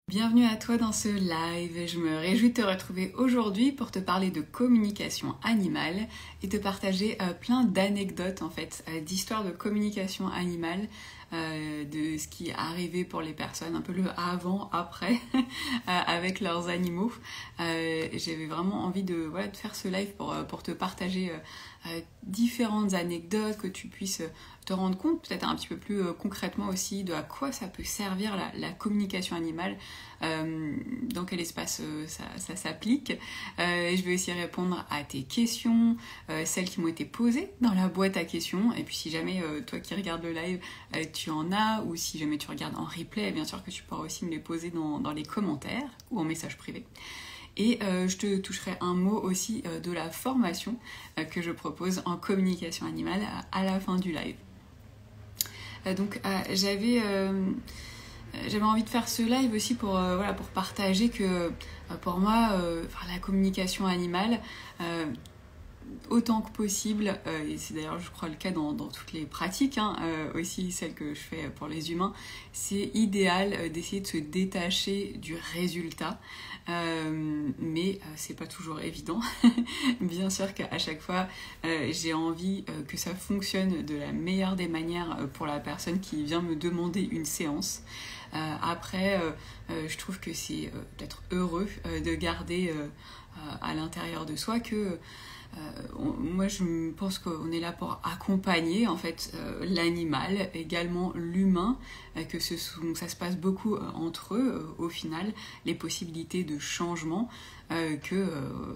Bienvenue à toi dans ce live, je me réjouis de te retrouver aujourd'hui pour te parler de communication animale et te partager plein d'anecdotes en fait, d'histoires de communication animale, de ce qui est arrivé pour les personnes, un peu le avant, après, avec leurs animaux. J'avais vraiment envie de faire ce live pour te partager différentes anecdotes, que tu puisses te rendre compte peut-être un petit peu plus concrètement aussi de à quoi ça peut servir la communication animale, dans quel espace ça s'applique. Je vais aussi répondre à tes questions, celles qui m'ont été posées dans la boîte à questions, et puis si jamais toi qui regardes le live tu en as, ou si jamais tu regardes en replay, bien sûr que tu pourras aussi me les poser dans les commentaires ou en message privé. Et je te toucherai un mot aussi de la formation que je propose en communication animale à la fin du live. Donc j'avais envie de faire ce live aussi pour partager que pour moi la communication animale, autant que possible, et c'est d'ailleurs je crois le cas dans toutes les pratiques, aussi celles que je fais pour les humains, c'est idéal d'essayer de se détacher du résultat, mais c'est pas toujours évident. Bien sûr qu'à chaque fois j'ai envie que ça fonctionne de la meilleure des manières pour la personne qui vient me demander une séance. Après je trouve que c'est peut-être heureux de garder à l'intérieur de soi que moi je pense qu'on est là pour accompagner en fait l'animal, également l'humain, que ça se passe beaucoup entre eux au final, les possibilités de changement, que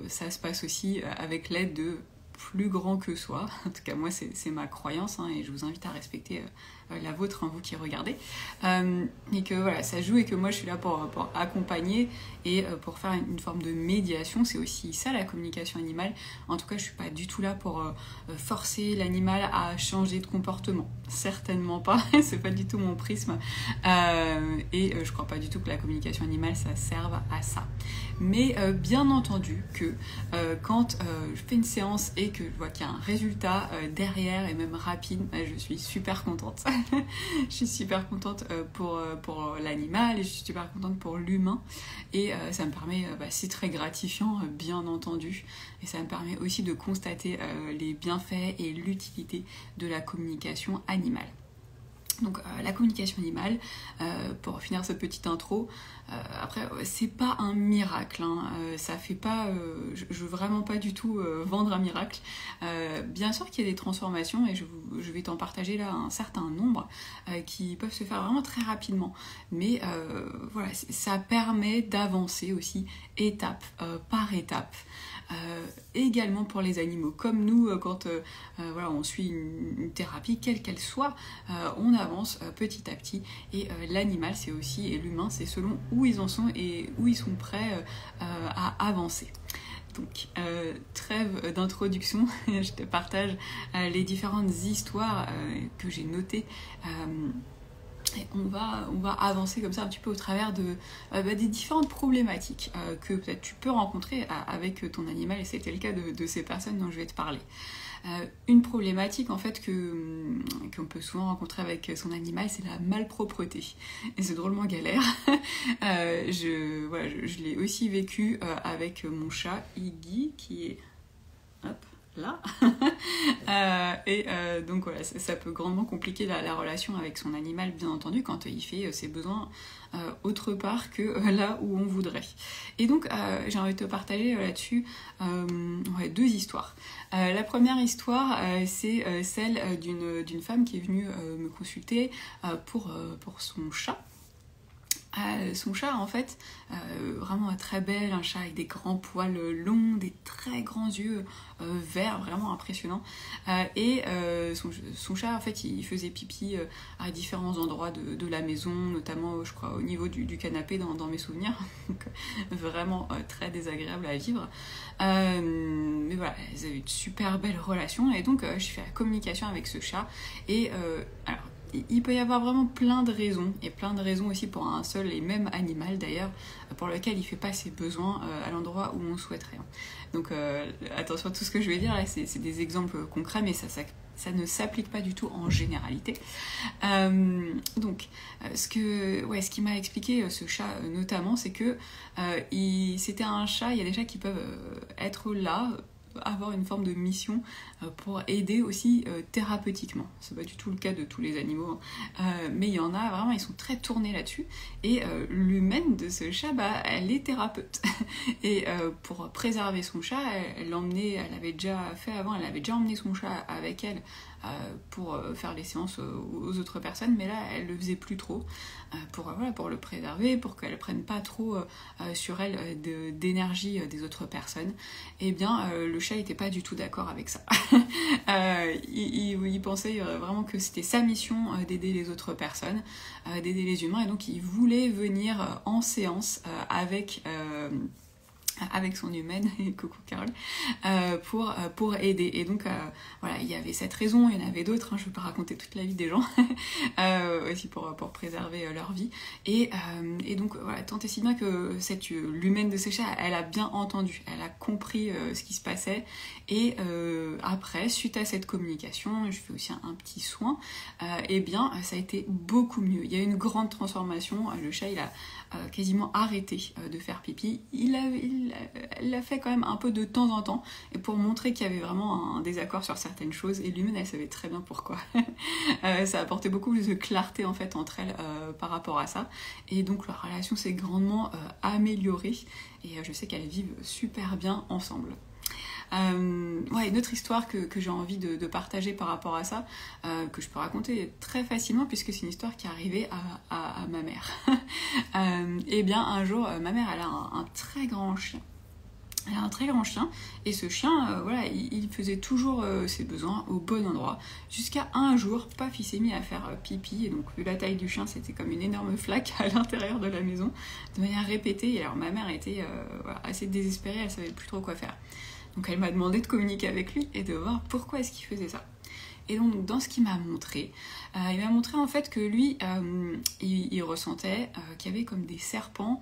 ça se passe aussi avec l'aide de plus grand que soi. En tout cas moi c'est ma croyance, et je vous invite à respecter la vôtre, vous qui regardez, et que voilà, ça joue, et que moi je suis là pour accompagner et pour faire une forme de médiation. C'est aussi ça la communication animale. En tout cas je suis pas du tout là pour forcer l'animal à changer de comportement, certainement pas. C'est pas du tout mon prisme, et je crois pas du tout que la communication animale ça serve à ça. Mais bien entendu que quand je fais une séance et que je vois qu'il y a un résultat derrière, et même rapide, je suis super contente. Je suis super contente pour l'animal, et je suis super contente pour l'humain, et ça me permet, c'est très gratifiant bien entendu, et ça me permet aussi de constater les bienfaits et l'utilité de la communication animale. Donc la communication animale, pour finir cette petite intro, après c'est pas un miracle, ça fait pas, je veux vraiment pas du tout vendre un miracle. Bien sûr qu'il y a des transformations, et je vais t'en partager là un certain nombre qui peuvent se faire vraiment très rapidement, mais voilà, ça permet d'avancer aussi étape par étape. Également pour les animaux, comme nous, quand on suit une thérapie quelle qu'elle soit, on avance petit à petit, et l'animal c'est aussi, et l'humain c'est selon où ils en sont et où ils sont prêts à avancer. Donc trêve d'introduction, je te partage les différentes histoires que j'ai notées. Et on va avancer comme ça un petit peu au travers des différentes problématiques que peut-être tu peux rencontrer avec ton animal, et c'était le cas de ces personnes dont je vais te parler. Une problématique en fait qu'on peut souvent rencontrer avec son animal, c'est la malpropreté, et c'est drôlement galère. Je l'ai aussi vécu avec mon chat Iggy, qui est là. Donc voilà, ça peut grandement compliquer la relation avec son animal, bien entendu, quand il fait ses besoins autre part que là où on voudrait. Et donc j'ai envie de te partager là-dessus deux histoires. La première histoire, c'est celle d'une femme qui est venue me consulter pour son chat. Son chat en fait, vraiment très belle, un chat avec des grands poils longs, des très grands yeux verts, vraiment impressionnant, et son chat en fait il faisait pipi à différents endroits de la maison, notamment je crois au niveau du canapé dans mes souvenirs. Donc vraiment très désagréable à vivre, mais voilà, ils avaient une super belle relation, et donc je fais la communication avec ce chat, et alors il peut y avoir vraiment plein de raisons, et plein de raisons aussi pour un seul et même animal d'ailleurs, pour lequel il ne fait pas ses besoins à l'endroit où on souhaiterait. Donc attention à tout ce que je vais dire, là, c'est des exemples concrets, mais ça ça ne s'applique pas du tout en généralité. Donc, ce qui m'a expliqué ce chat notamment, c'est que c'était un chat, il y a des chats qui peuvent être là, avoir une forme de mission pour aider aussi thérapeutiquement. C'est pas du tout le cas de tous les animaux, mais il y en a vraiment, ils sont très tournés là-dessus. Et l'humaine de ce chat, elle est thérapeute. Et pour préserver son chat, elle avait déjà fait avant, elle avait déjà emmené son chat avec elle pour faire les séances aux autres personnes, mais là elle le faisait plus trop pour le préserver, pour qu'elle prenne pas trop sur elle d'énergie des autres personnes. Et bien le chat était pas du tout d'accord avec ça. Il pensait vraiment que c'était sa mission d'aider les autres personnes, d'aider les humains, et donc il voulait venir en séance avec son humaine, coucou Carole, pour aider. Et donc voilà, il y avait cette raison, il y en avait d'autres, je ne vais pas raconter toute la vie des gens, aussi pour préserver leur vie. Et donc voilà, tant et si bien que l'humaine de ces chats, elle a bien entendu, elle a compris ce qui se passait. Et après, suite à cette communication, je fais aussi un petit soin, et bien ça a été beaucoup mieux. Il y a eu une grande transformation, le chat il a quasiment arrêté de faire pipi. Il l'a fait quand même un peu de temps en temps, et pour montrer qu'il y avait vraiment un désaccord sur certaines choses, et l'humaine elle savait très bien pourquoi. Ça apportait beaucoup plus de clarté en fait entre elles par rapport à ça, et donc leur relation s'est grandement améliorée, et je sais qu'elles vivent super bien ensemble. Une autre histoire que j'ai envie de partager par rapport à ça, que je peux raconter très facilement puisque c'est une histoire qui est arrivée à ma mère. Et bien un jour, ma mère elle a un très grand chien. Elle a un très grand chien, et ce chien, il faisait toujours ses besoins au bon endroit, jusqu'à un jour, paf, il s'est mis à faire pipi, et donc vu la taille du chien, c'était comme une énorme flaque à l'intérieur de la maison, de manière répétée, et alors ma mère était assez désespérée, elle savait plus trop quoi faire. Donc elle m'a demandé de communiquer avec lui et de voir pourquoi est-ce qu'il faisait ça. Et donc dans ce qu'il m'a montré, il m'a montré en fait que lui, il ressentait qu'il y avait comme des serpents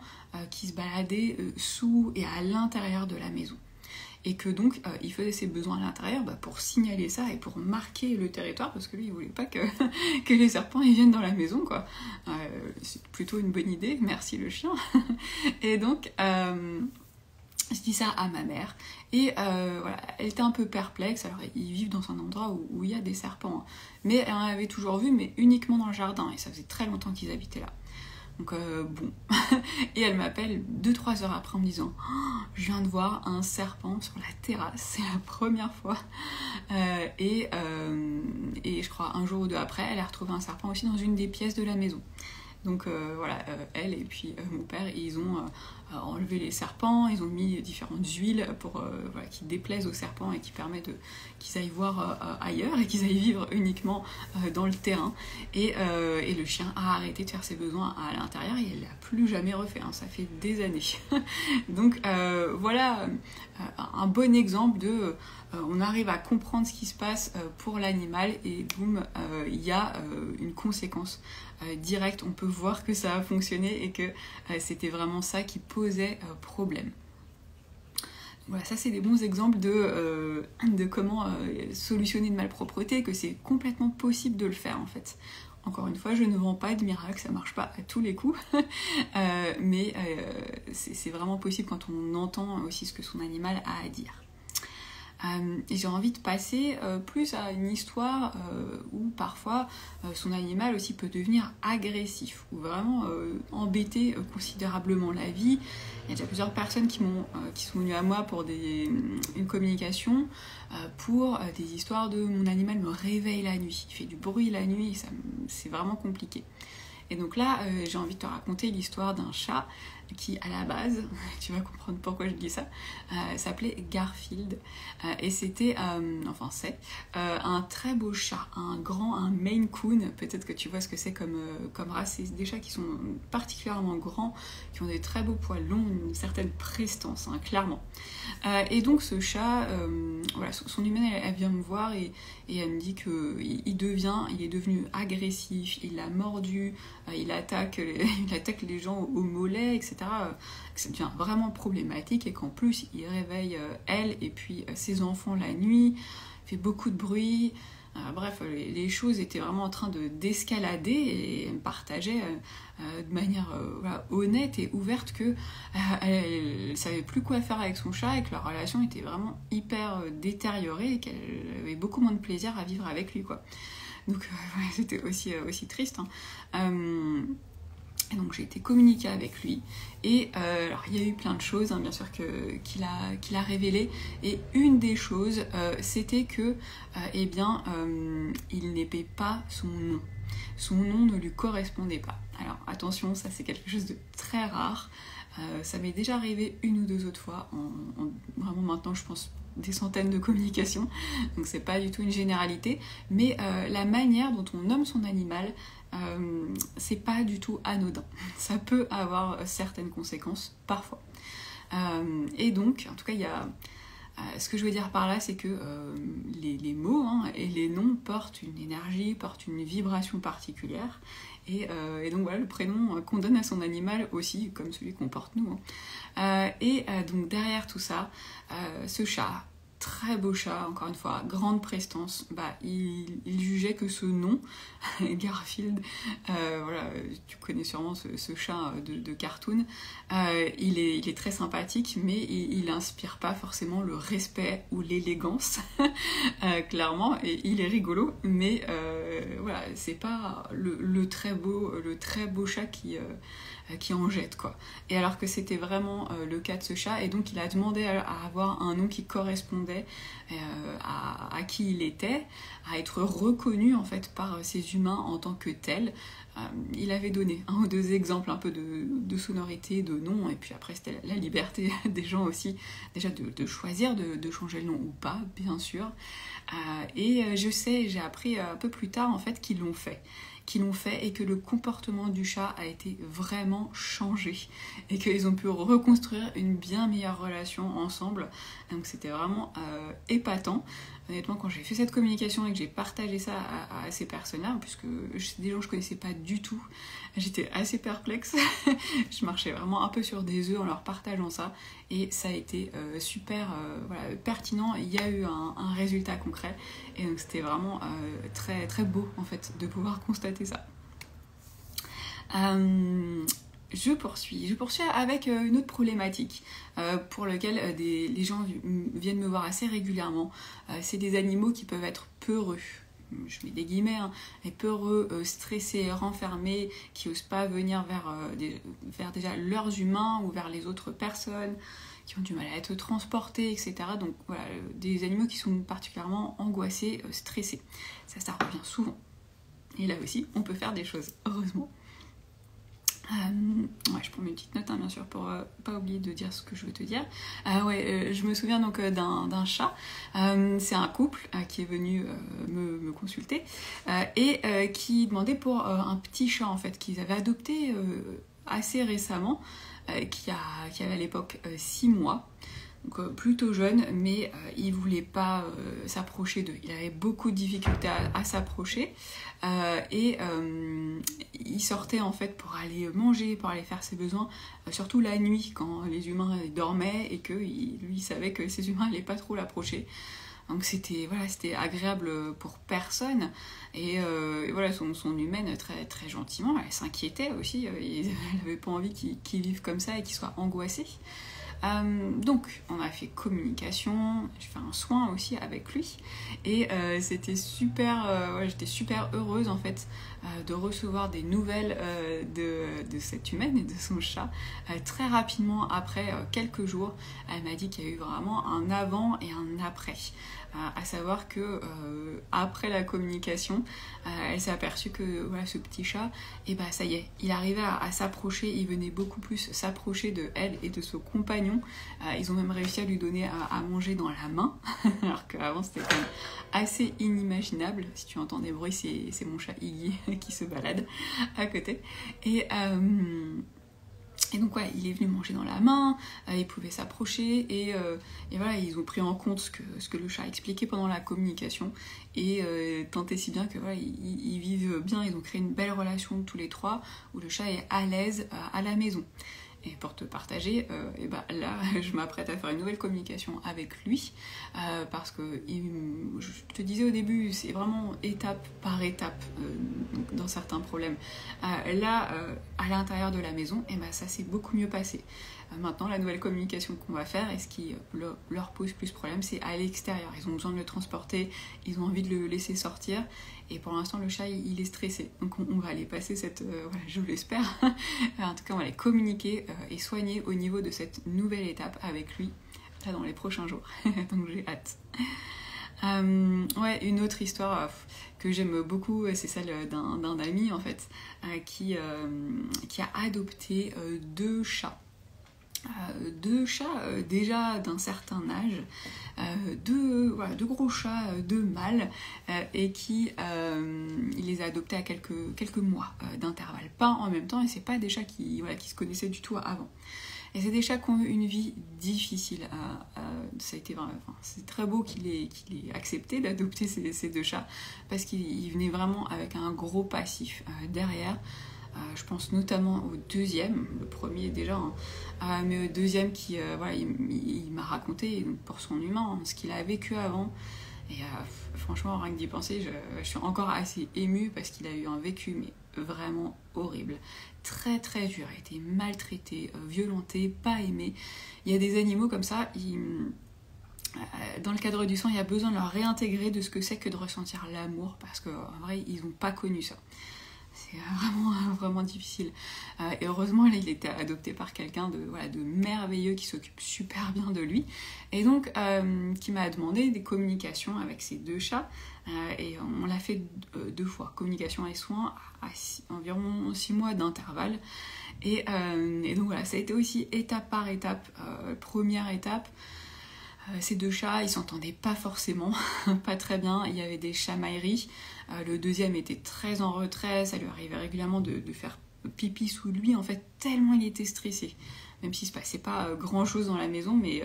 qui se baladaient sous et à l'intérieur de la maison. Et que donc il faisait ses besoins à l'intérieur pour signaler ça et pour marquer le territoire, parce que lui il voulait pas que les serpents ils viennent dans la maison, quoi. C'est plutôt une bonne idée, merci le chien. Et donc je dis ça à ma mère, et elle était un peu perplexe. Alors ils vivent dans un endroit où il y a des serpents, mais elle en avait toujours vu, mais uniquement dans le jardin, et ça faisait très longtemps qu'ils habitaient là. Donc bon, et elle m'appelle 2-3 heures après en me disant je viens de voir un serpent sur la terrasse, c'est la première fois. Et je crois un jour ou deux après, elle a retrouvé un serpent aussi dans une des pièces de la maison. Donc elle et puis mon père, ils ont enlevé les serpents, ils ont mis différentes huiles pour qui déplaisent aux serpents et qui permettent qu'ils aillent voir ailleurs et qu'ils aillent vivre uniquement dans le terrain. Et le chien a arrêté de faire ses besoins à l'intérieur et elle l'a plus jamais refait, ça fait des années. Donc voilà un bon exemple de on arrive à comprendre ce qui se passe pour l'animal, et boum, il y a une conséquence directe. On peut voir que ça a fonctionné et que c'était vraiment ça qui posait problème. Voilà, ça c'est des bons exemples de comment solutionner une malpropreté, que c'est complètement possible de le faire en fait. Encore une fois, je ne vends pas de miracle, ça marche pas à tous les coups, mais c'est vraiment possible quand on entend aussi ce que son animal a à dire. Et j'ai envie de passer plus à une histoire où parfois son animal aussi peut devenir agressif ou vraiment embêter considérablement la vie. Il y a déjà plusieurs personnes qui sont venues à moi pour une communication pour des histoires de mon animal me réveille la nuit, il fait du bruit la nuit, c'est vraiment compliqué. Et donc là, j'ai envie de te raconter l'histoire d'un chat qui, à la base, tu vas comprendre pourquoi je dis ça, s'appelait Garfield. Et c'était, c'est un très beau chat, un Maine Coon. Peut-être que tu vois ce que c'est comme race. C'est des chats qui sont particulièrement grands, qui ont des très beaux poils longs, une certaine prestance, clairement. Et donc ce chat, son humaine, elle vient me voir et elle me dit qu'il est devenu agressif, il l'a mordu, il attaque les gens au mollet, etc. Que ça devient vraiment problématique, et qu'en plus il réveille elle et puis ses enfants la nuit, fait beaucoup de bruit. Bref, les choses étaient vraiment en train d'escalader et elle me partageait de manière voilà, honnête et ouverte que elle savait plus quoi faire avec son chat et que leur relation était vraiment hyper détériorée et qu'elle avait beaucoup moins de plaisir à vivre avec lui, quoi. Donc ouais, c'était aussi triste, hein. Et donc j'ai été communiquer avec lui et alors il y a eu plein de choses, hein, bien sûr qu'il a révélé, et une des choses c'était que eh bien il n'aimait pas son nom ne lui correspondait pas. Alors attention, ça c'est quelque chose de très rare, ça m'est déjà arrivé une ou deux autres fois vraiment maintenant je pense des centaines de communications, donc c'est pas du tout une généralité, mais la manière dont on nomme son animal, c'est pas du tout anodin. Ça peut avoir certaines conséquences parfois. Et donc, en tout cas, il y a ce que je veux dire par là, c'est que les mots, hein, et les noms portent une énergie, portent une vibration particulière. Et donc voilà, le prénom qu'on donne à son animal aussi, comme celui qu'on porte nous, hein. Donc derrière tout ça, ce chat, très beau chat, encore une fois, grande prestance, il jugeait que ce nom, Garfield, voilà, tu connais sûrement ce chat de cartoon, il est très sympathique, mais il inspire pas forcément le respect ou l'élégance, clairement, et il est rigolo, mais voilà, c'est pas le très beau chat qui en jette, quoi. Et alors que c'était vraiment le cas de ce chat, et donc il a demandé à avoir un nom qui correspondait à qui il était, à être reconnu en fait par ces humains en tant que tel. Il avait donné un ou deux exemples un peu de sonorité, de nom, et puis après c'était la liberté des gens aussi, déjà de choisir de changer le nom ou pas, bien sûr. J'ai appris un peu plus tard en fait qu'ils l'ont fait et que le comportement du chat a été vraiment changé et qu'ils ont pu reconstruire une bien meilleure relation ensemble. Donc c'était vraiment épatant. Honnêtement, quand j'ai fait cette communication et que j'ai partagé ça à ces personnes-là, puisque c'est des gens que je connaissais pas du tout, j'étais assez perplexe. Je marchais vraiment un peu sur des œufs en leur partageant ça, et ça a été super voilà, pertinent. Il y a eu un résultat concret, et donc c'était vraiment très très beau en fait de pouvoir constater ça. Je poursuis avec une autre problématique pour laquelle les gens viennent me voir assez régulièrement. C'est des animaux qui peuvent être peureux. Je mets des guillemets, hein, mais peureux, stressés, renfermés, qui n'osent pas venir vers déjà leurs humains ou vers les autres personnes, qui ont du mal à être transportés, etc. Donc voilà, des animaux qui sont particulièrement angoissés, stressés. Ça revient souvent. Et là aussi, on peut faire des choses, heureusement. Ouais, je prends mes petites notes, hein, bien sûr, pour pas oublier de dire ce que je veux te dire. Je me souviens donc d'un chat. C'est un couple qui est venu me consulter et qui demandait pour un petit chat en fait qu'ils avaient adopté assez récemment, qui avait à l'époque 6 mois. Donc plutôt jeune, mais il voulait pas s'approcher d'eux. Il avait beaucoup de difficultés à s'approcher et il sortait en fait pour aller manger, pour aller faire ses besoins, surtout la nuit quand les humains dormaient et que lui savait que ces humains n'allaient pas trop l'approcher. Donc c'était agréable pour personne, et voilà, son humaine très très gentiment, elle s'inquiétait aussi, elle n'avait pas envie qu'il vive comme ça et qu'il soit angoissé. Donc on a fait communication, j'ai fait un soin aussi avec lui, et c'était super, j'étais super heureuse en fait de recevoir des nouvelles de cette humaine et de son chat très rapidement après quelques jours. Elle m'a dit qu'il y a eu vraiment un avant et un après, à savoir que après la communication, elle s'est aperçue que voilà, ce petit chat, et ça y est, il arrivait à s'approcher, il venait beaucoup plus s'approcher de elle et de son compagnon. Ils ont même réussi à lui donner à manger dans la main, alors qu'avant c'était quand même assez inimaginable. Si tu entends des bruits, c'est mon chat Iggy qui se balade à côté. Et donc ouais, il est venu manger dans la main, il pouvait s'approcher, et voilà, ils ont pris en compte ce que le chat expliquait pendant la communication, et tant et si bien que voilà, ils vivent bien, ils ont créé une belle relation tous les trois, où le chat est à l'aise à la maison. Et pour te partager, et ben là, je m'apprête à faire une nouvelle communication avec lui, parce que je te disais au début, c'est vraiment étape par étape dans certains problèmes. Là, à l'intérieur de la maison, et ben ça s'est beaucoup mieux passé. Maintenant, la nouvelle communication qu'on va faire, et ce qui leur pose plus problème, c'est à l'extérieur. Ils ont besoin de le transporter, ils ont envie de le laisser sortir, et pour l'instant, le chat, il est stressé. Donc on va aller passer cette, voilà, je l'espère, en tout cas, on va aller communiquer et soigner au niveau de cette nouvelle étape avec lui, là, dans les prochains jours. Donc j'ai hâte. Ouais, une autre histoire que j'aime beaucoup, c'est celle d'un ami, en fait, qui a adopté deux chats. Déjà d'un certain âge, deux gros chats, deux mâles, et qui il les a adoptés à quelques mois d'intervalle, pas en même temps, et c'est pas des chats qui se connaissaient du tout avant. Et c'est des chats qui ont eu une vie difficile. Ça a été, c'est très beau qu'il ait accepté d'adopter ces deux chats, parce qu'il venait vraiment avec un gros passif derrière. Je pense notamment au deuxième, le premier déjà, mais au deuxième qui, il m'a raconté pour son humain ce qu'il a vécu avant. Et franchement, rien que d'y penser, je suis encore assez émue parce qu'il a eu un vécu mais vraiment horrible, très très dur, il a été maltraité, violenté, pas aimé. Il y a des animaux comme ça, dans le cadre du sang, il y a besoin de leur réintégrer de ce que c'est que de ressentir l'amour, parce qu'en vrai, ils n'ont pas connu ça. C'est vraiment difficile. Et heureusement, là, il était adopté par quelqu'un de merveilleux qui s'occupe super bien de lui. Et donc, qui m'a demandé des communications avec ces deux chats. Et on l'a fait 2 fois. Communication et soins à environ 6 mois d'intervalle. Et donc voilà, ça a été aussi étape par étape. Première étape, ces deux chats, ils s'entendaient pas forcément, pas très bien, il y avait des chamailleries. Le deuxième était très en retrait, ça lui arrivait régulièrement de faire pipi sous lui, en fait, tellement il était stressé. Même s'il se passait pas grand chose dans la maison, mais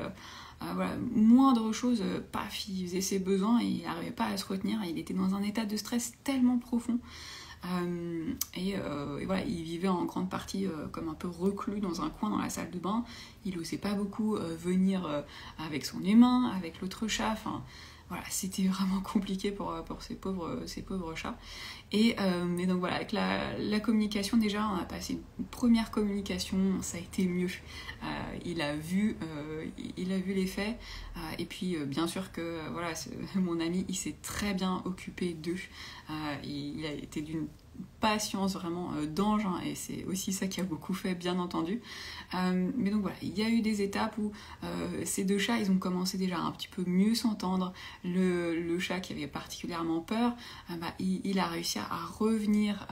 moindre chose, paf, il faisait ses besoins et il n'arrivait pas à se retenir, il était dans un état de stress tellement profond. Et voilà, il vivait en grande partie comme un peu reclus dans un coin dans la salle de bain. Il n'osait pas beaucoup venir avec son humain, avec l'autre chat. Enfin, voilà, c'était vraiment compliqué pour ces pauvres chats. Et donc voilà, avec la communication, déjà, on a passé une première communication, ça a été mieux. Il a vu les faits. Et puis, bien sûr que voilà, mon ami, il s'est très bien occupé d'eux. Il a été d'une patience vraiment d'ange, hein, et c'est aussi ça qui a beaucoup fait, bien entendu. Mais donc voilà, il y a eu des étapes où ces deux chats, ils ont commencé déjà à un petit peu mieux s'entendre. Le chat qui avait particulièrement peur, il a réussi à revenir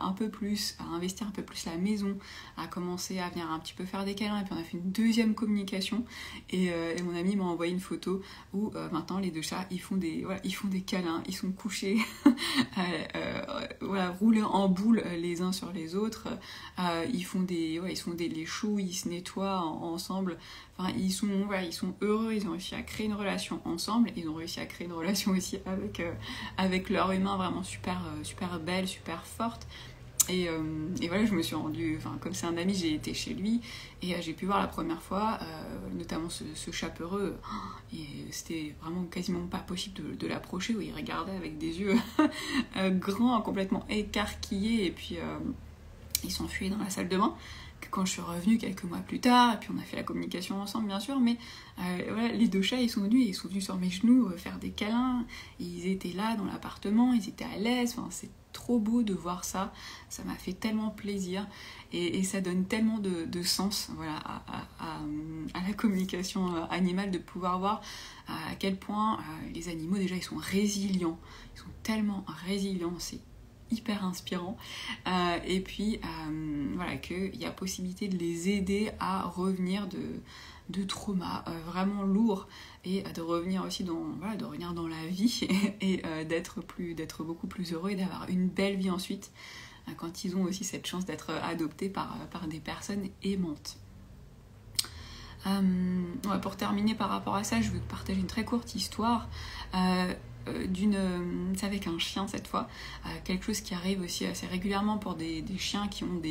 un peu plus, à investir un peu plus la maison, à commencer à venir un petit peu faire des câlins, et puis on a fait une deuxième communication, et mon ami m'a envoyé une photo où maintenant les deux chats, ils font des câlins, ils sont couchés, roulés en boule les uns sur les autres, ils font les choux, ils se nettoient ensemble. Enfin, ils sont heureux, ils ont réussi à créer une relation ensemble, ils ont réussi à créer une relation aussi avec leur humain vraiment super belle, super forte. Et voilà, je me suis rendue, comme c'est un ami, j'ai été chez lui et j'ai pu voir la première fois, notamment ce chat peureux, et c'était vraiment quasiment pas possible de l'approcher, où il regardait avec des yeux grands, complètement écarquillés, et puis il s'enfuyait dans la salle de bain. Quand je suis revenue quelques mois plus tard, et puis on a fait la communication ensemble bien sûr, mais voilà, les deux chats ils sont venus sur mes genoux faire des câlins, ils étaient là dans l'appartement, ils étaient à l'aise, enfin, c'est trop beau de voir ça, ça m'a fait tellement plaisir, et ça donne tellement de sens, voilà, à la communication animale, de pouvoir voir à quel point les animaux déjà ils sont résilients, ils sont tellement résilients, c'est hyper inspirant, et puis voilà, qu'il y a possibilité de les aider à revenir de traumas vraiment lourds, et de revenir aussi de revenir dans la vie, et d'être beaucoup plus heureux, et d'avoir une belle vie ensuite, quand ils ont aussi cette chance d'être adoptés par des personnes aimantes. Pour terminer par rapport à ça, je veux te partager une très courte histoire. C'est avec un chien cette fois, quelque chose qui arrive aussi assez régulièrement pour des chiens qui ont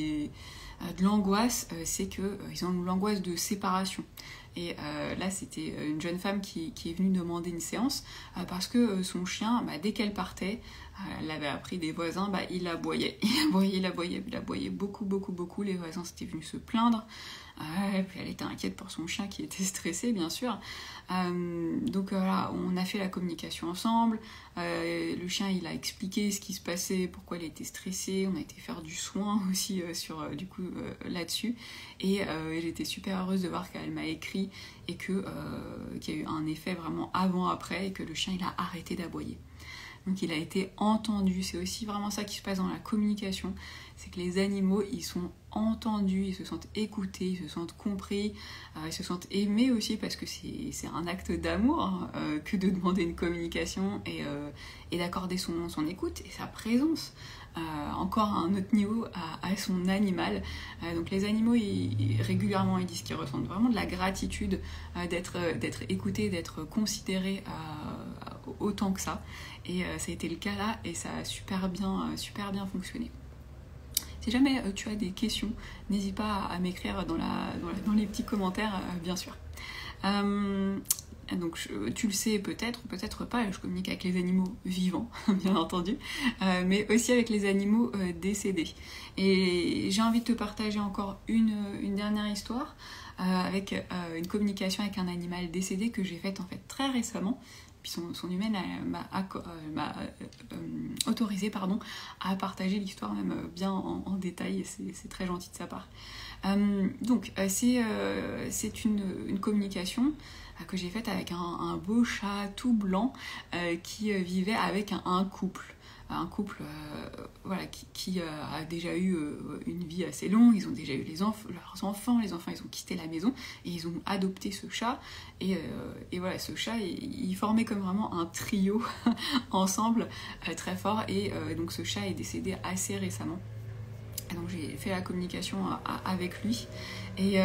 de l'angoisse, c'est qu'ils ont l'angoisse de séparation. Et là, c'était une jeune femme qui est venue demander une séance parce que son chien, dès qu'elle partait, elle avait appris des voisins, il aboyait. Il aboyait beaucoup. Les voisins s'étaient venus se plaindre. Puis elle était inquiète pour son chien qui était stressé, bien sûr. Donc voilà, on a fait la communication ensemble. Le chien, il a expliqué ce qui se passait, pourquoi il était stressé. On a été faire du soin aussi là-dessus. Et j'étais super heureuse de voir qu'elle m'a écrit et qu'il y a eu un effet vraiment avant-après et que le chien, il a arrêté d'aboyer. Donc il a été entendu. C'est aussi vraiment ça qui se passe dans la communication. C'est que les animaux, ils sont entendus, ils se sentent écoutés, ils se sentent compris, ils se sentent aimés aussi parce que c'est un acte d'amour que de demander une communication et d'accorder son écoute et sa présence. Encore à un autre niveau à son animal. Donc les animaux, régulièrement, ils disent qu'ils ressentent vraiment de la gratitude d'être écoutés, d'être considérés autant que ça. Et ça a été le cas là et ça a super bien fonctionné. Si jamais tu as des questions, n'hésite pas à m'écrire dans les petits commentaires, bien sûr. Donc tu le sais peut-être ou peut-être pas, je communique avec les animaux vivants, bien entendu, mais aussi avec les animaux décédés. Et j'ai envie de te partager encore une dernière histoire avec une communication avec un animal décédé que j'ai faite en fait très récemment. Puis son humaine m'a autorisé à partager l'histoire même bien en détail, et c'est très gentil de sa part. Donc c'est une communication que j'ai faite avec un beau chat tout blanc qui vivait avec un couple. Un couple qui a déjà eu une vie assez longue, ils ont déjà eu leurs enfants, les enfants ils ont quitté la maison et ils ont adopté ce chat et voilà, ce chat il formait comme vraiment un trio ensemble très fort et donc ce chat est décédé assez récemment. Et donc j'ai fait la communication avec lui et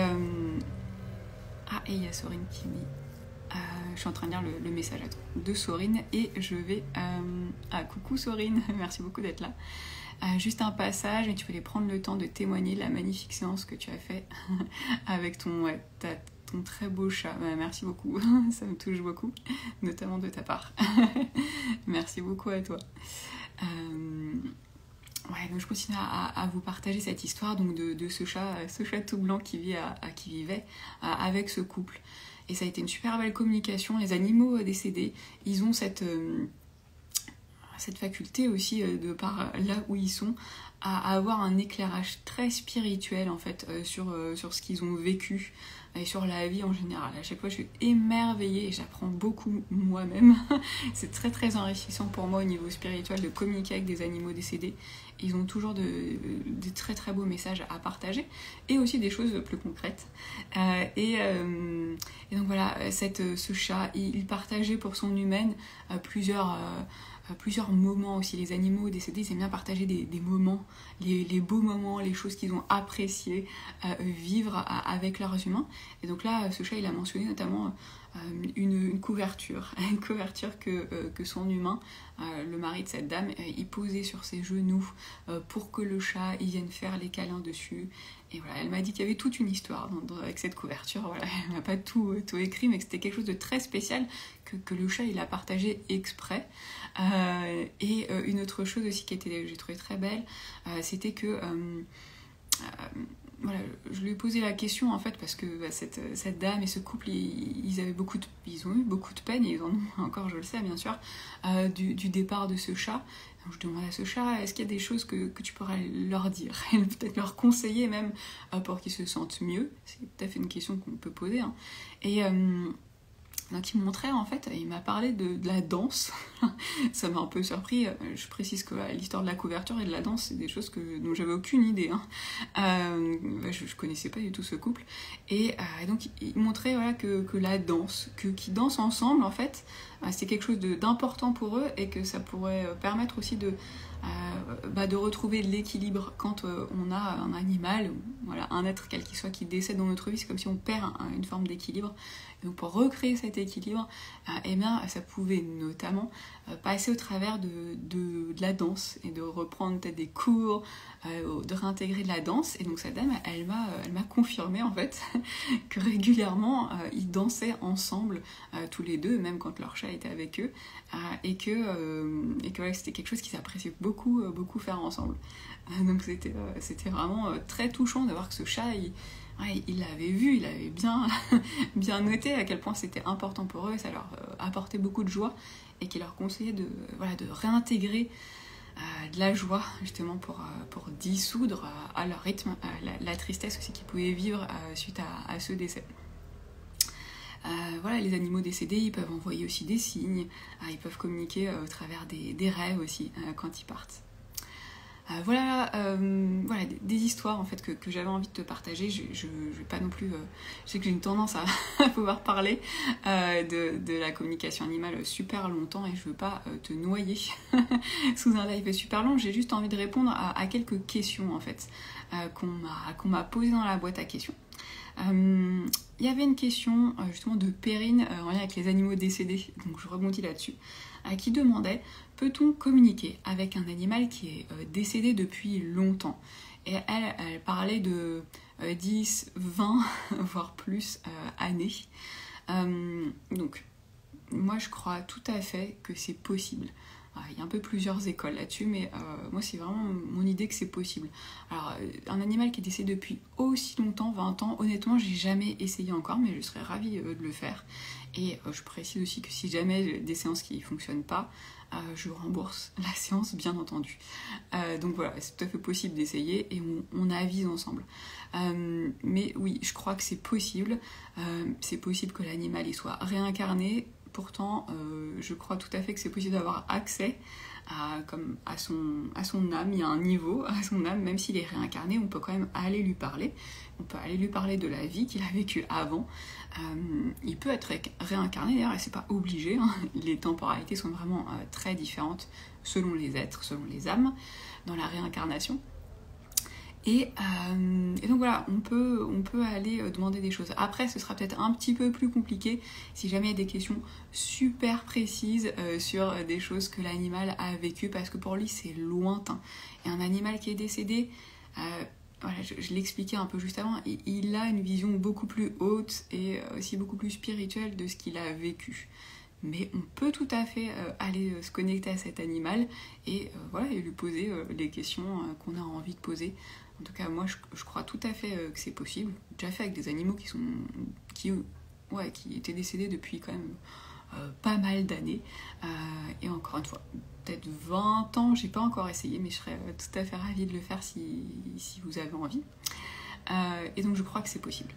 il y a Sorine qui me dit je suis en train de lire le message de Sorine et je vais... coucou Sorine, merci beaucoup d'être là. Juste un passage, et tu voulais prendre le temps de témoigner de la magnifique séance que tu as fait avec ton très beau chat. Merci beaucoup, ça me touche beaucoup, notamment de ta part. Merci beaucoup à toi. Donc je continue à vous partager cette histoire donc de ce chat tout blanc qui vivait avec ce couple. Et ça a été une super belle communication. Les animaux décédés, ils ont cette faculté aussi, de par là où ils sont, à avoir un éclairage très spirituel en fait sur ce qu'ils ont vécu et sur la vie en général. À chaque fois je suis émerveillée et j'apprends beaucoup moi-même. C'est très très enrichissant pour moi au niveau spirituel de communiquer avec des animaux décédés. Ils ont toujours des très très beaux messages à partager et aussi des choses plus concrètes. Et donc voilà, ce chat, il partageait pour son humaine plusieurs moments aussi. Les animaux décédés, ils aiment bien partager des moments, les beaux moments, les choses qu'ils ont appréciées vivre avec leurs humains. Et donc là, ce chat, il a mentionné notamment une couverture que son humain, le mari de cette dame, il posait sur ses genoux pour que le chat il vienne faire les câlins dessus. Et voilà, elle m'a dit qu'il y avait toute une histoire avec cette couverture. Voilà, elle m'a pas tout écrit, mais que c'était quelque chose de très spécial que le chat il a partagé exprès. Et une autre chose aussi que j'ai trouvé très belle, c'était que voilà, je lui ai posé la question en fait parce que cette dame et ce couple ils ont eu beaucoup de peine et ils en ont encore, je le sais bien sûr, du départ de ce chat. Donc je demande à ce chat, est-ce qu'il y a des choses que tu pourrais leur dire et peut-être leur conseiller même pour qu'ils se sentent mieux. C'est tout à fait une question qu'on peut poser, hein. Et donc il me montrait en fait, il m'a parlé de la danse. Ça m'a un peu surpris. Je précise que l'histoire de la couverture et de la danse, c'est des choses dont j'avais aucune idée, hein. Je connaissais pas du tout ce couple. Et donc il montrait que la danse, qu'ils dansent ensemble en fait, c'est quelque chose d'important pour eux et que ça pourrait permettre aussi de retrouver de l'équilibre quand on a un animal, ou voilà, un être quel qu'il soit qui décède dans notre vie. C'est comme si on perd une forme d'équilibre. Donc pour recréer cet équilibre, eh bien, ça pouvait notamment passer au travers de la danse et de reprendre peut-être des cours, de réintégrer de la danse. Et donc cette dame, elle m'a confirmé en fait que régulièrement ils dansaient ensemble tous les deux, même quand leur chat était avec eux, et que ouais, c'était quelque chose qu'ils appréciaient beaucoup faire ensemble. Donc c'était vraiment très touchant de voir que ce chat, il l'avait vu, il avait bien noté à quel point c'était important pour eux, ça leur apportait beaucoup de joie, et qu'il leur conseillait de réintégrer de la joie, justement pour dissoudre à leur rythme la tristesse aussi qu'ils pouvaient vivre suite à ce décès. Voilà, les animaux décédés, ils peuvent envoyer aussi des signes, ils peuvent communiquer au travers des rêves aussi quand ils partent. Voilà, des histoires en fait que j'avais envie de te partager. Je vais pas non plus. Je sais que j'ai une tendance à pouvoir parler de la communication animale super longtemps, et je veux pas te noyer sous un live super long. J'ai juste envie de répondre à quelques questions en fait qu'on m'a posées dans la boîte à questions. Il y avait une question justement de Perrine en lien avec les animaux décédés, donc je rebondis là-dessus, qui demandait: peut-on communiquer avec un animal qui est décédé depuis longtemps? Et elle parlait de 10, 20, voire plus années. Donc, moi je crois tout à fait que c'est possible. Il y a un peu plusieurs écoles là-dessus, mais moi c'est vraiment mon idée que c'est possible. Alors, un animal qui est décédé depuis aussi longtemps, 20 ans, honnêtement j'ai jamais essayé encore, mais je serais ravie de le faire. Et je précise aussi que si jamais j'ai des séances qui ne fonctionnent pas, je rembourse la séance, bien entendu. Donc voilà, c'est tout à fait possible d'essayer, et on avise ensemble. Mais oui, je crois que c'est possible. C'est possible que l'animal il soit réincarné. Pourtant, je crois tout à fait que c'est possible d'avoir accès à son âme. Il y a un niveau à son âme, même s'il est réincarné, on peut quand même aller lui parler. On peut aller lui parler de la vie qu'il a vécue avant. Il peut être réincarné d'ailleurs, et c'est pas obligé, hein. Les temporalités sont vraiment très différentes selon les êtres, selon les âmes, dans la réincarnation. Et donc voilà, on peut aller demander des choses. Après, ce sera peut-être un petit peu plus compliqué si jamais il y a des questions super précises sur des choses que l'animal a vécues, parce que pour lui c'est lointain. Et un animal qui est décédé, voilà, je l'expliquais un peu juste avant, il a une vision beaucoup plus haute et aussi beaucoup plus spirituelle de ce qu'il a vécu. Mais on peut tout à fait aller se connecter à cet animal et et lui poser les questions qu'on a envie de poser. En tout cas, moi, je crois tout à fait que c'est possible. J'ai déjà fait avec des animaux qui étaient décédés depuis quand même pas mal d'années. Et encore une fois, peut-être 20 ans, j'ai pas encore essayé, mais je serais tout à fait ravie de le faire si vous avez envie. Et donc, je crois que c'est possible.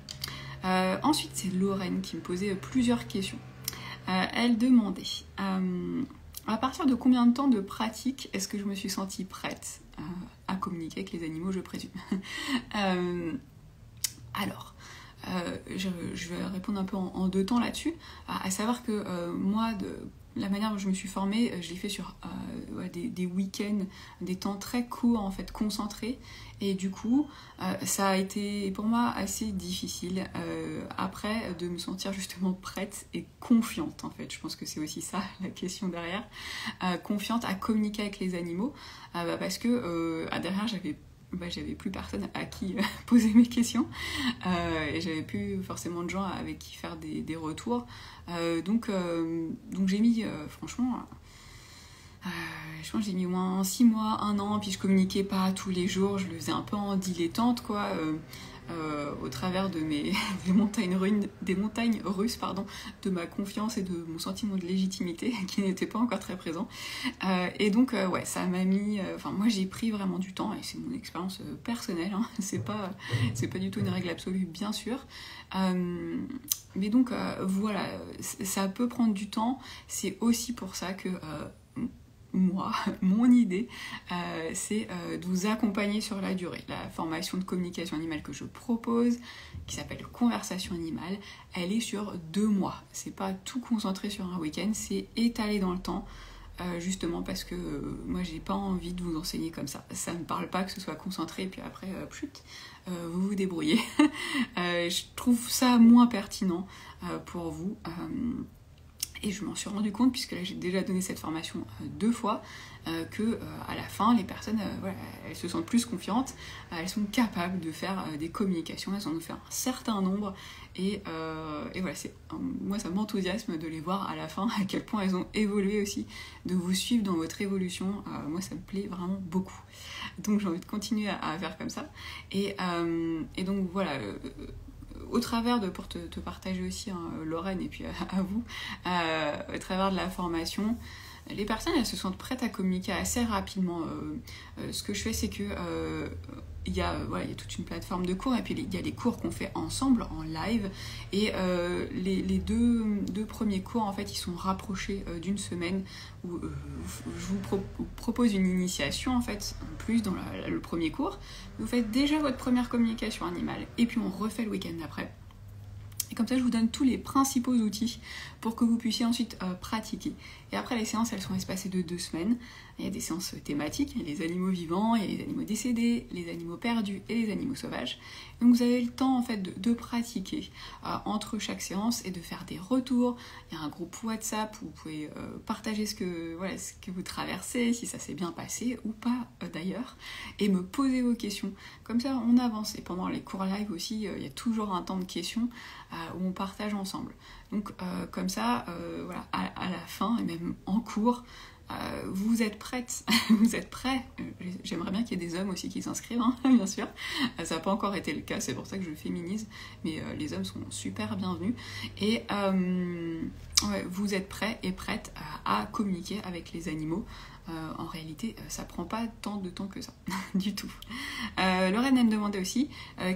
Ensuite, c'est Lorraine qui me posait plusieurs questions. Elle demandait à partir de combien de temps de pratique est-ce que je me suis sentie prête à communiquer avec les animaux, je présume. Alors, je vais répondre un peu en deux temps là-dessus, à savoir que moi, la manière dont je me suis formée, je l'ai fait sur des week-ends, des temps très courts en fait, concentrés, et du coup ça a été pour moi assez difficile après de me sentir justement prête et confiante en fait. Je pense que c'est aussi ça la question derrière, confiante à communiquer avec les animaux, parce que derrière j'avais plus personne à qui poser mes questions, et j'avais plus forcément de gens avec qui faire des retours, donc j'ai mis franchement je pense que j'ai mis au moins 6 mois, 1 an, puis je communiquais pas tous les jours, je le faisais un peu en dilettante quoi, au travers de des montagnes russes, de ma confiance et de mon sentiment de légitimité qui n'était pas encore très présent. Et donc ça m'a mis, moi j'ai pris vraiment du temps, et c'est mon expérience personnelle, hein, c'est pas du tout une règle absolue bien sûr, mais donc voilà, ça peut prendre du temps. C'est aussi pour ça que moi, mon idée, c'est de vous accompagner sur la durée. La formation de communication animale que je propose, qui s'appelle Conversation animale, elle est sur 2 mois. C'est pas tout concentré sur un week-end, c'est étalé dans le temps. justement parce que moi j'ai pas envie de vous enseigner comme ça. Ça me parle pas que ce soit concentré et puis après vous vous débrouillez. Je trouve ça moins pertinent pour vous. Et je m'en suis rendu compte, puisque là j'ai déjà donné cette formation 2 fois, que à la fin, les personnes, voilà, elles se sentent plus confiantes, elles sont capables de faire des communications, elles en ont fait un certain nombre, et voilà, moi ça m'enthousiasme de les voir à la fin, à quel point elles ont évolué aussi, de vous suivre dans votre évolution, moi ça me plaît vraiment beaucoup. Donc j'ai envie de continuer à faire comme ça, et donc voilà... au travers pour te partager aussi, hein, Lorraine, et puis à vous, au travers de la formation, les personnes, elles se sentent prêtes à communiquer assez rapidement. Ce que je fais, c'est que il y a toute une plateforme de cours, et puis il y a les cours qu'on fait ensemble en live, et les deux premiers cours, en fait, ils sont rapprochés d'une semaine où je vous propose une initiation, en fait, en plus dans le premier cours. Vous faites déjà votre première communication animale, et puis on refait le week-end d'après. Et comme ça, je vous donne tous les principaux outils pour que vous puissiez ensuite pratiquer. Et après, les séances, elles sont espacées de 2 semaines. Il y a des séances thématiques, il y a les animaux vivants, il y a les animaux décédés, les animaux perdus et les animaux sauvages. Donc vous avez le temps, en fait, de pratiquer entre chaque séance et de faire des retours. Il y a un groupe WhatsApp où vous pouvez partager ce que vous traversez, si ça s'est bien passé ou pas d'ailleurs, et me poser vos questions. Comme ça, on avance. Et pendant les cours live aussi, il y a toujours un temps de questions où on partage ensemble. Donc comme ça, voilà, à la fin, et même en cours, vous êtes prêtes, vous êtes prêts. J'aimerais bien qu'il y ait des hommes aussi qui s'inscrivent, hein, bien sûr. Ça n'a pas encore été le cas, c'est pour ça que je féminise, mais les hommes sont super bienvenus. Et ouais, vous êtes prêts et prêtes à communiquer avec les animaux. En réalité, ça prend pas tant de temps que ça, du tout. Lorraine, elle me demandait aussi,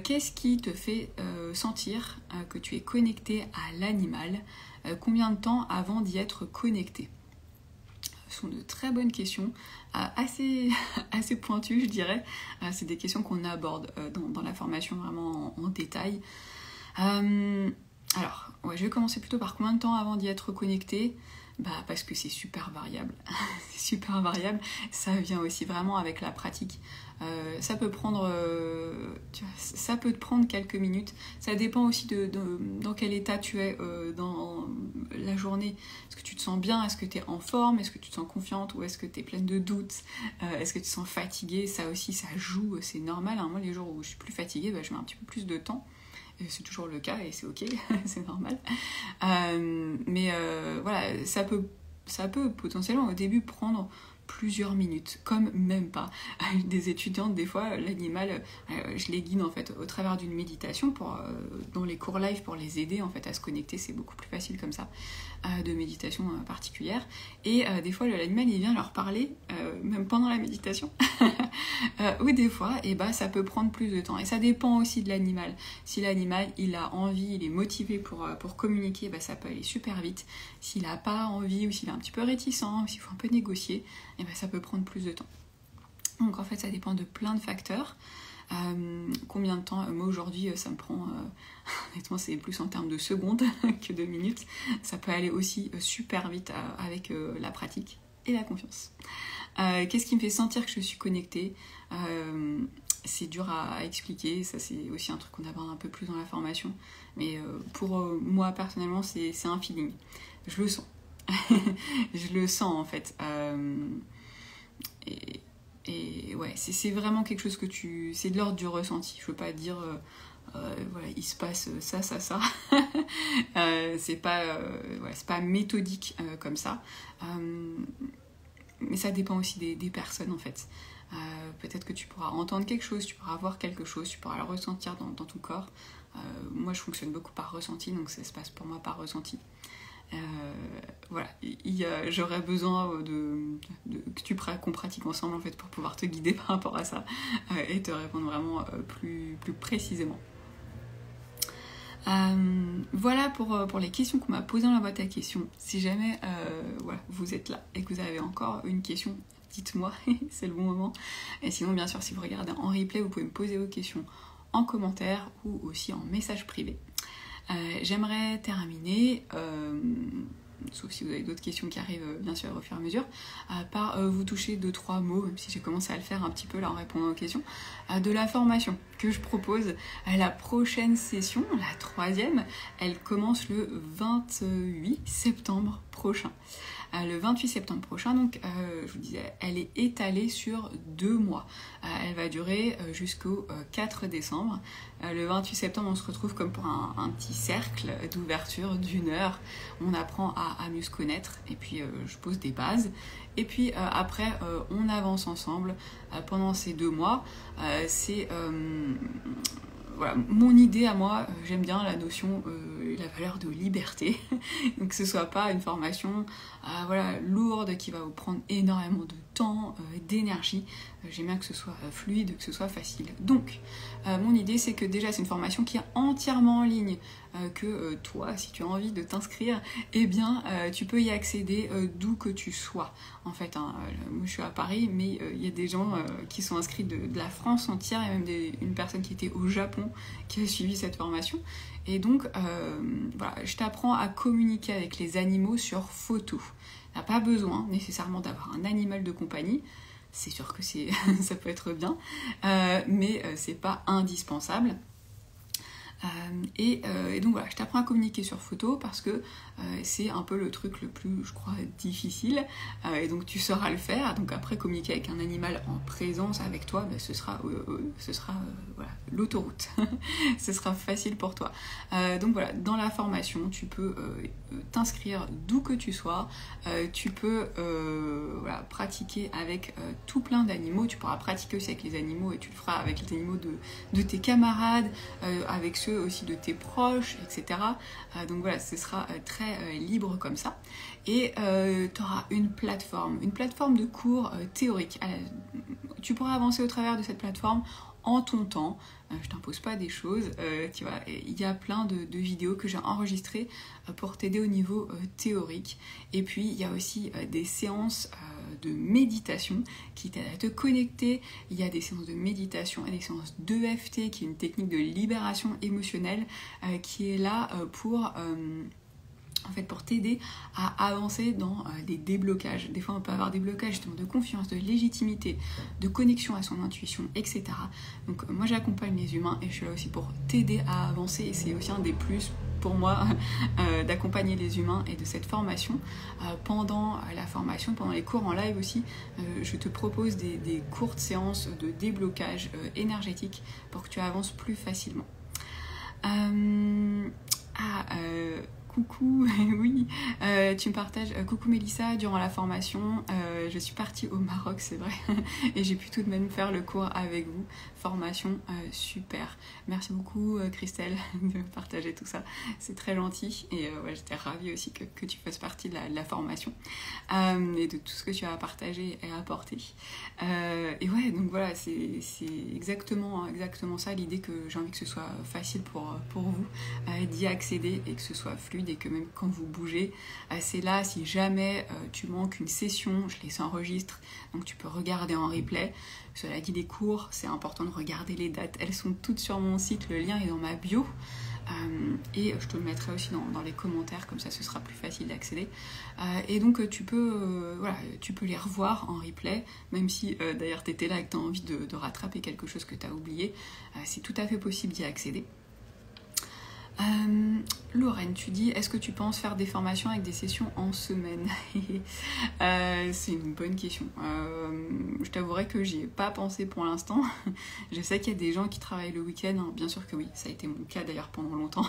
qu'est-ce qui te fait sentir que tu es connecté à l'animal? Combien de temps avant d'y être connecté? Ce sont de très bonnes questions, assez pointues, je dirais. C'est des questions qu'on aborde dans la formation vraiment en détail. Alors, ouais, je vais commencer plutôt par combien de temps avant d'y être connecté? Parce que c'est super variable. C'est super variable. Ça vient aussi vraiment avec la pratique. Ça peut prendre ça peut te prendre quelques minutes. Ça dépend aussi dans quel état tu es dans la journée. Est-ce que tu te sens bien? Est-ce que tu es en forme? Est-ce que tu te sens confiante? Ou est-ce que tu es pleine de doutes? Est-ce que tu te sens fatiguée? Ça aussi, ça joue, c'est normal, hein. Moi, les jours où je suis plus fatiguée, je mets un petit peu plus de temps. C'est toujours le cas et c'est ok, c'est normal. Mais voilà, ça peut potentiellement au début prendre plusieurs minutes, comme même pas. Des étudiantes, des fois, l'animal, je les guide en fait au travers d'une méditation dans les cours live pour les aider en fait à se connecter, c'est beaucoup plus facile comme ça, de méditation particulière. Et des fois, l'animal il vient leur parler, même pendant la méditation. Ou des fois, ça peut prendre plus de temps. Et ça dépend aussi de l'animal. Si l'animal il a envie, il est motivé pour communiquer, ça peut aller super vite. S'il n'a pas envie ou s'il est un petit peu réticent, ou s'il faut un peu négocier, ça peut prendre plus de temps. Donc en fait ça dépend de plein de facteurs. Combien de temps? Moi aujourd'hui ça me prend, honnêtement c'est plus en termes de secondes que de minutes. Ça peut aller aussi super vite avec la pratique et la confiance. Qu'est-ce qui me fait sentir que je suis connectée? C'est dur à expliquer, ça c'est aussi un truc qu'on aborde un peu plus dans la formation, mais pour moi personnellement c'est un feeling, je le sens. Je le sens en fait, et ouais, c'est vraiment quelque chose que c'est de l'ordre du ressenti. Je veux pas dire voilà, il se passe ça c'est pas méthodique comme ça, mais ça dépend aussi des personnes en fait. Peut-être que tu pourras entendre quelque chose, tu pourras voir quelque chose, tu pourras le ressentir dans ton corps. Moi je fonctionne beaucoup par ressenti, donc ça se passe pour moi par ressenti. Voilà, j'aurais besoin qu'on pratique ensemble en fait pour pouvoir te guider par rapport à ça et te répondre vraiment plus précisément. Voilà pour les questions qu'on m'a posées dans la boîte à questions. Si jamais voilà, vous êtes là et que vous avez encore une question, dites-moi, c'est le bon moment. Et sinon, bien sûr, si vous regardez en replay, vous pouvez me poser vos questions en commentaire ou aussi en message privé. J'aimerais terminer sauf si vous avez d'autres questions qui arrivent bien sûr au fur et à mesure, par vous toucher 2-3 mots, même si j'ai commencé à le faire un petit peu là en répondant aux questions, de la formation que je propose. La prochaine session, la 3e, elle commence le 28 septembre prochain. Le 28 septembre prochain, donc je vous disais, elle est étalée sur 2 mois. Elle va durer jusqu'au 4 décembre. Le 28 septembre, on se retrouve comme pour un petit cercle d'ouverture d'1 heure. On apprend à mieux se connaître et puis je pose des bases. Et puis après, on avance ensemble pendant ces 2 mois. C'est voilà, mon idée à moi, j'aime bien la notion, la valeur de liberté. Donc que ce soit pas une formation voilà, lourde qui va vous prendre énormément de temps, d'énergie. J'aime bien que ce soit fluide, que ce soit facile. Donc mon idée c'est que déjà c'est une formation qui est entièrement en ligne, que toi si tu as envie de t'inscrire, eh bien tu peux y accéder d'où que tu sois. En fait, hein, moi je suis à Paris, mais il y a des gens qui sont inscrits de la France entière, il y a même une personne qui était au Japon qui a suivi cette formation. Et donc, voilà, je t'apprends à communiquer avec les animaux sur photo. Tu n'as pas besoin nécessairement d'avoir un animal de compagnie. C'est sûr que ça peut être bien, mais c'est pas indispensable. Et donc voilà, je t'apprends à communiquer sur photo parce que c'est un peu le truc le plus, je crois, difficile. Et donc tu sauras le faire. Donc après, communiquer avec un animal en présence avec toi, ce sera voilà, l'autoroute. Ce sera facile pour toi. Donc voilà, dans la formation, tu peux t'inscrire d'où que tu sois. Tu peux voilà, pratiquer avec tout plein d'animaux. Tu pourras pratiquer aussi avec les animaux et tu le feras avec les animaux de tes camarades, avec ceux aussi de tes proches, etc. Donc voilà, ce sera très libre comme ça. Et tu auras une plateforme de cours théoriques. Tu pourras avancer au travers de cette plateforme en ton temps. Je t'impose pas des choses, tu vois, il y a plein de vidéos que j'ai enregistrées pour t'aider au niveau théorique. Et puis il y a aussi des séances de méditation qui t'aident à te connecter. Il y a des séances de méditation et des séances d'EFT, qui est une technique de libération émotionnelle qui est là pour en fait, pour t'aider à avancer dans des déblocages. Des fois, on peut avoir des blocages justement de confiance, de légitimité, de connexion à son intuition, etc. Donc, moi, j'accompagne les humains et je suis là aussi pour t'aider à avancer. Et c'est aussi un des plus pour moi d'accompagner les humains et de cette formation. Pendant la formation, pendant les cours en live aussi, je te propose des courtes séances de déblocage énergétique pour que tu avances plus facilement. Coucou, oui, tu me partages, coucou Mélissa, durant la formation, je suis partie au Maroc, c'est vrai, et j'ai pu tout de même faire le cours avec vous, formation super. Merci beaucoup Christelle de partager tout ça, c'est très gentil, et ouais, j'étais ravie aussi que tu fasses partie de la formation, et de tout ce que tu as partagé et apporté. Et ouais, donc voilà, c'est exactement ça, l'idée que j'ai envie que ce soit facile pour vous d'y accéder et que ce soit fluide et que même quand vous bougez, c'est là, si jamais tu manques une session, je les enregistre, donc tu peux regarder en replay. Cela dit, les cours, c'est important de regarder les dates, elles sont toutes sur mon site, le lien est dans ma bio. Et je te le mettrai aussi dans les commentaires, comme ça ce sera plus facile d'accéder. Et donc tu peux les revoir en replay, même si d'ailleurs tu étais là et que tu as envie de rattraper quelque chose que tu as oublié, c'est tout à fait possible d'y accéder. Lorraine, tu dis, est-ce que tu penses faire des formations avec des sessions en semaine? C'est une bonne question. Je t'avouerai que j'y ai pas pensé pour l'instant. Je sais qu'il y a des gens qui travaillent le week-end, hein. Bien sûr que oui, ça a été mon cas d'ailleurs pendant longtemps,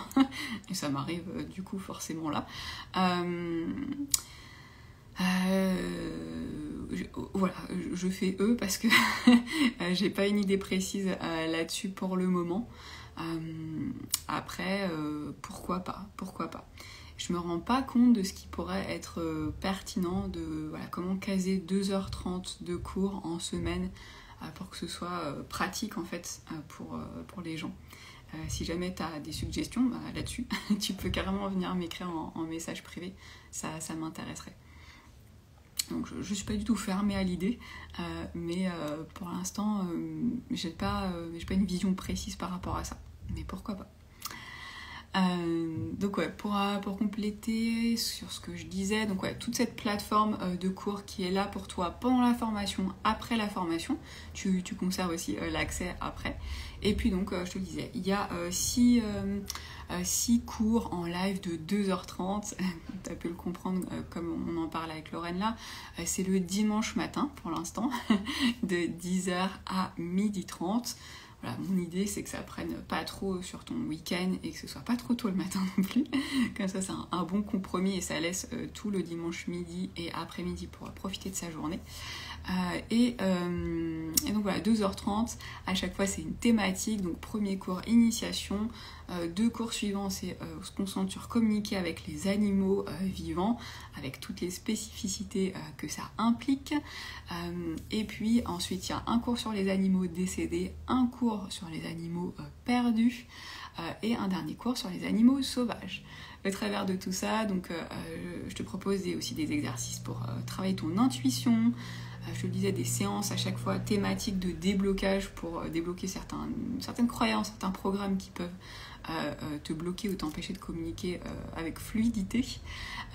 et ça m'arrive du coup forcément là. Voilà, je fais parce que j'ai pas une idée précise là-dessus pour le moment. Après, pourquoi pas. Je me rends pas compte de ce qui pourrait être pertinent, de voilà, comment caser 2h30 de cours en semaine pour que ce soit pratique en fait pour les gens. Si jamais tu as des suggestions là-dessus, tu peux carrément venir m'écrire en message privé, ça m'intéresserait. Donc je suis pas du tout fermée à l'idée, mais pour l'instant, j'ai pas une vision précise par rapport à ça. Mais pourquoi pas. Donc ouais, pour compléter sur ce que je disais, donc ouais, toute cette plateforme de cours qui est là pour toi pendant la formation, après la formation, tu conserves aussi l'accès après. Et puis donc, je te le disais, il y a 6 cours en live de 2h30, tu as pu le comprendre comme on en parle avec Lorraine là, c'est le dimanche matin pour l'instant, de 10h à 12h30. Voilà, mon idée c'est que ça prenne pas trop sur ton week-end et que ce soit pas trop tôt le matin non plus. Comme ça c'est un bon compromis et ça laisse tout le dimanche midi et après-midi pour profiter de sa journée. Et donc voilà, 2h30, à chaque fois c'est une thématique, donc premier cours initiation, 2 cours suivants on se concentre sur communiquer avec les animaux vivants, avec toutes les spécificités que ça implique, et puis ensuite il y a un cours sur les animaux décédés, un cours sur les animaux perdus, et un dernier cours sur les animaux sauvages. Au travers de tout ça, donc, je te propose aussi des exercices pour travailler ton intuition. Je te le disais, des séances à chaque fois thématiques de déblocage pour débloquer certaines croyances, certains programmes qui peuvent te bloquer ou t'empêcher de communiquer avec fluidité.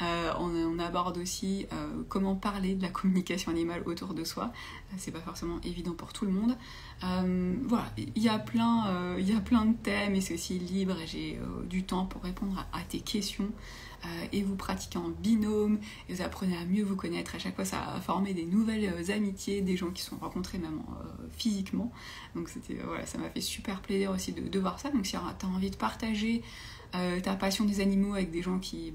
On aborde aussi comment parler de la communication animale autour de soi. C'est pas forcément évident pour tout le monde. Voilà, il y a plein de thèmes et c'est aussi libre et j'ai du temps pour répondre à tes questions. Et vous pratiquez en binôme, et vous apprenez à mieux vous connaître. À chaque fois, ça a formé des nouvelles amitiés, des gens qui se sont rencontrés même physiquement. Donc voilà, ça m'a fait super plaisir aussi de voir ça. Donc si tu as envie de partager ta passion des animaux avec des gens qui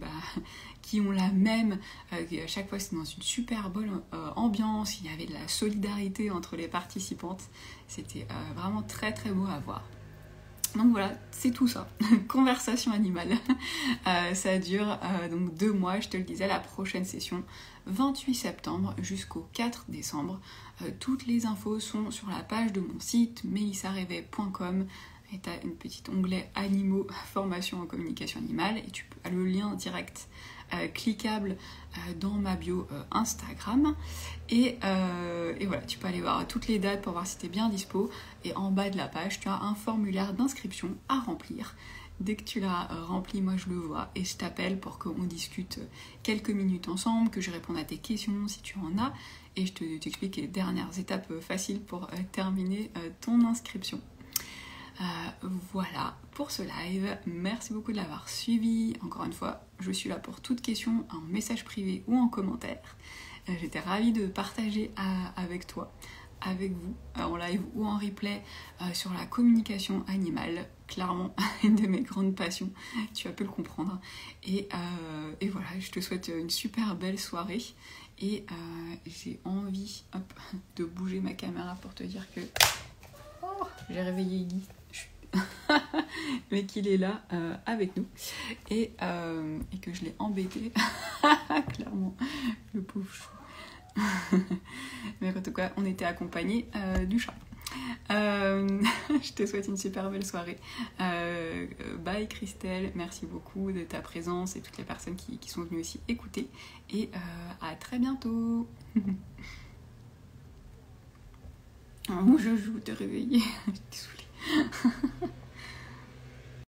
ont la même, à chaque fois c'est dans une super bonne ambiance, il y avait de la solidarité entre les participantes. C'était vraiment très très beau à voir. Donc voilà, c'est tout ça. Conversation animale. Ça dure donc 2 mois, je te le disais, la prochaine session, 28 septembre jusqu'au 4 décembre. Toutes les infos sont sur la page de mon site, melissarrevet.com, et tu as un petit onglet animaux, formation en communication animale, et tu as le lien direct cliquable dans ma bio Instagram. Et voilà, tu peux aller voir toutes les dates pour voir si tu es bien dispo. Et en bas de la page, tu as un formulaire d'inscription à remplir. Dès que tu l'as rempli, moi je le vois et je t'appelle pour qu'on discute quelques minutes ensemble, que je réponde à tes questions si tu en as, et je t'explique les dernières étapes faciles pour terminer ton inscription. Voilà pour ce live, merci beaucoup de l'avoir suivi. Encore une fois, je suis là pour toute question, en message privé ou en commentaire. J'étais ravie de partager avec toi, avec vous, en live ou en replay, sur la communication animale. Clairement, une de mes grandes passions, tu as pu le comprendre. Et voilà, je te souhaite une super belle soirée. Et j'ai envie de bouger ma caméra pour te dire que j'ai réveillé Guy. Mais qu'il est là avec nous et que je l'ai embêté clairement, le pauvre chou. Mais en tout cas on était accompagnés du chat. Je te souhaite une super belle soirée. Bye Christelle, merci beaucoup de ta présence et toutes les personnes qui sont venues aussi écouter, et à très bientôt. Mon joujou, te réveiller. Désolée.